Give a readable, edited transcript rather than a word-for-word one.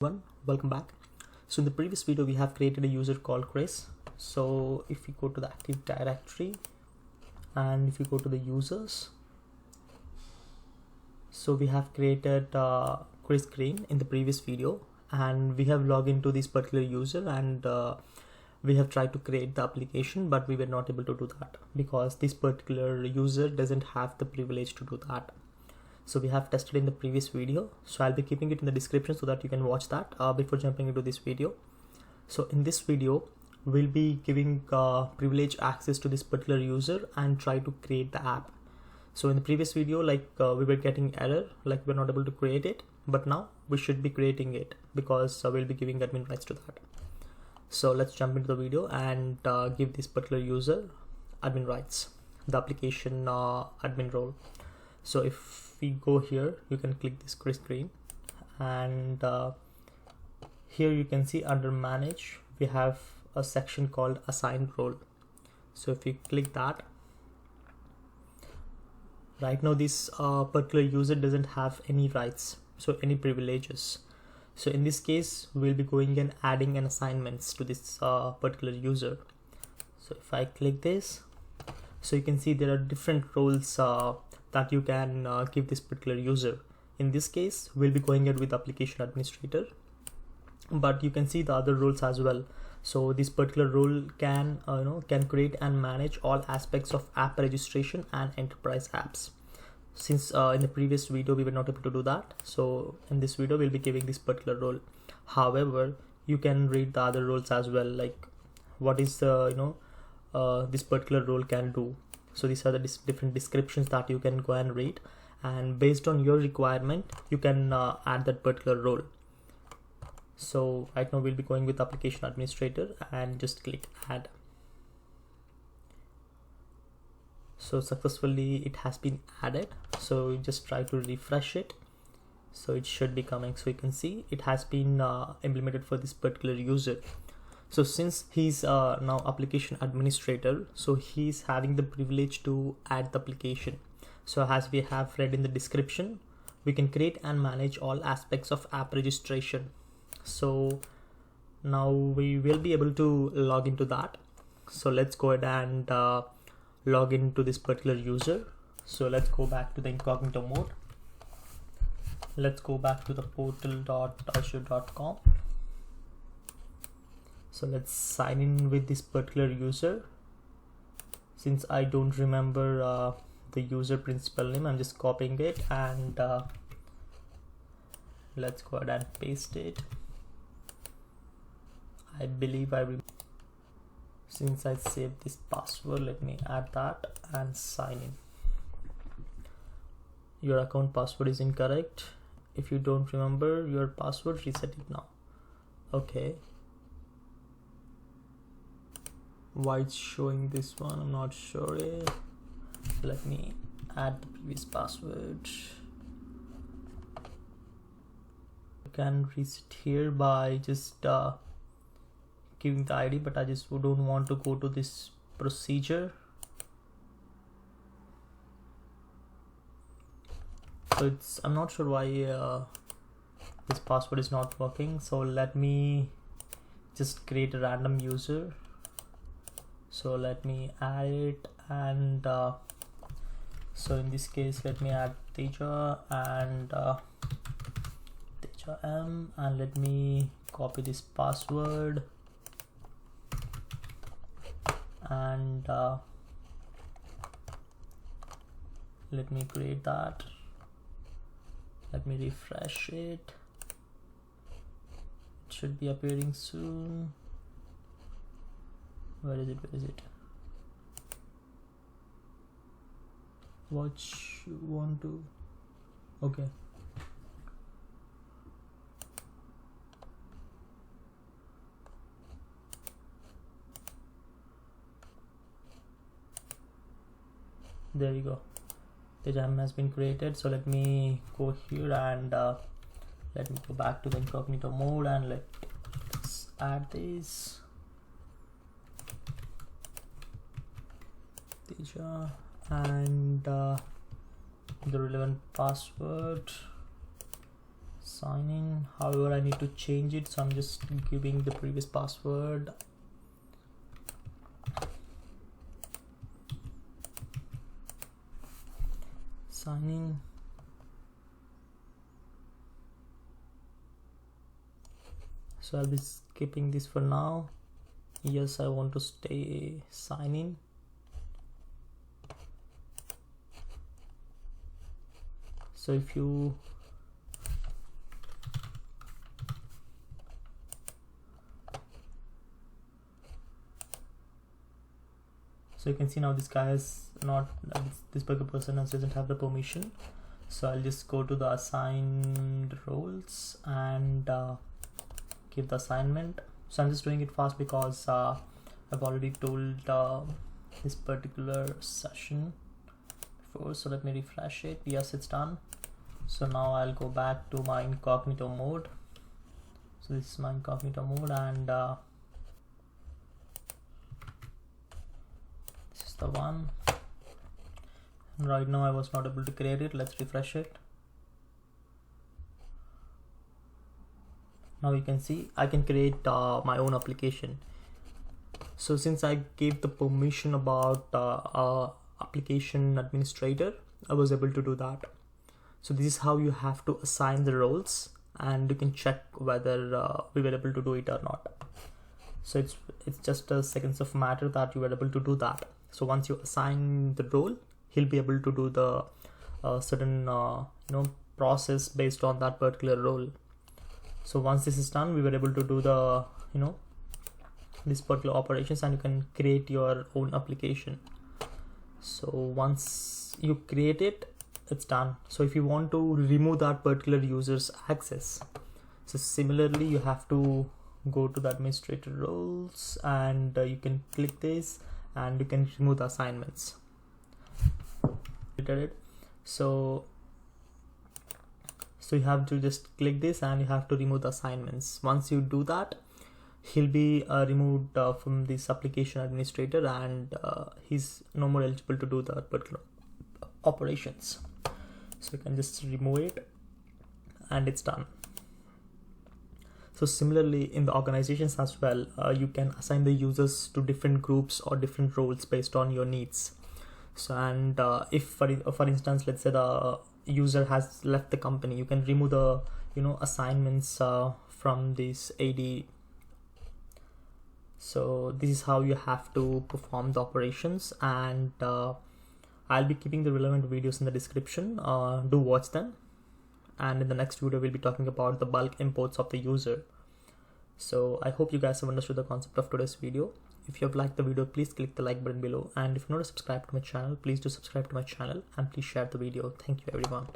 Welcome back. So in the previous video we have created a user called Chris. So if we go to the Active Directory and if you go to the users, so we have created Chris Green in the previous video, and we have logged into this particular user, and we have tried to create the application, but we were not able to do that because this particular user doesn't have the privilege to do that. So we have tested in the previous video, so I'll be keeping it in the description so that you can watch that before jumping into this video. So in this video we'll be giving privilege access to this particular user and try to create the app. So in the previous video, we were getting error, like we're not able to create it, but now we should be creating it because we'll be giving admin rights to that. So let's jump into the video and give this particular user admin rights, the application admin role. So if we go here, you can click this Chris Green, and here you can see under manage we have a section called assigned role. So if you click that, right now this particular user doesn't have any rights, so any privileges. So in this case we'll be going and adding an assignments to this particular user. So if I click this, so you can see there are different roles that you can give this particular user. In this case we'll be going ahead with application administrator, but you can see the other roles as well. So this particular role can create and manage all aspects of app registration and enterprise apps. Since in the previous video we were not able to do that, so in this video we'll be giving this particular role. However, you can read the other roles as well, like what is this particular role can do. So these are the different descriptions that you can go and read, and based on your requirement you can add that particular role. So right now we'll be going with application administrator and just click add. So successfully it has been added, so just try to refresh it, so it should be coming. So you can see it has been implemented for this particular user. So since he's now application administrator, so he's having the privilege to add the application. So as we have read in the description, we can create and manage all aspects of app registration. So now we will be able to log into that. So let's go ahead and log into this particular user. So let's go back to the incognito mode. Let's go back to the portal.azure.com. So let's sign in with this particular user. Since I don't remember the user principal name, I'm just copying it, and let's go ahead and paste it. I believe since I saved this password, let me add that and sign in. Your account password is incorrect. If you don't remember your password, reset it now. Okay. Why it's showing this one, I'm not sure. Let me add the previous password. You can reset here by just giving the ID, but I just don't want to go to this procedure. So I'm not sure why this password is not working. So let me just create a random user. So let me add it, and so in this case let me add Teja and Teja M, and let me copy this password, and let me create that. Let me refresh it. It should be appearing soon. Where is it? What you want to? Okay. There you go. The jam has been created. So let me go here and let me go back to the incognito mode, and let's add this. Teja and the relevant password. sign in. However, I need to change it, so I'm just giving the previous password. Sign in. So I'll be skipping this for now. Yes, I want to stay sign in. So if you so you can see now this guy is not, this particular person doesn't have the permission. So I'll just go to the assigned roles and give the assignment. So I'm just doing it fast because I've already told this particular session before. So let me refresh it. Yes, it's done. So now I'll go back to my incognito mode. So this is my incognito mode, and this is the one. Right now I was not able to create it. Let's refresh it. Now you can see I can create my own application. So since I gave the permission about application administrator, I was able to do that. So this is how you have to assign the roles, and you can check whether we were able to do it or not. So it's just a seconds of matter that you were able to do that. So once you assign the role, he'll be able to do the certain process based on that particular role. So once this is done, we were able to do the this particular operations, and you can create your own application. So once you create it, it's done. So if you want to remove that particular user's access, so similarly you have to go to the administrator roles, and you can click this and you can remove the assignments. So you have to just click this and you have to remove the assignments. Once you do that, he'll be removed from this application administrator, and he's no more eligible to do that particular operations. So you can just remove it and it's done. So similarly in the organizations as well, you can assign the users to different groups or different roles based on your needs. So and if for instance, let's say the user has left the company, you can remove the assignments from this AD. So this is how you have to perform the operations, and I'll be keeping the relevant videos in the description. Do watch them, and in the next video we'll be talking about the bulk imports of the user. So I hope you guys have understood the concept of today's video. If you have liked the video, please click the like button below, and if you're not subscribed to my channel, please do subscribe to my channel, and please share the video. Thank you everyone.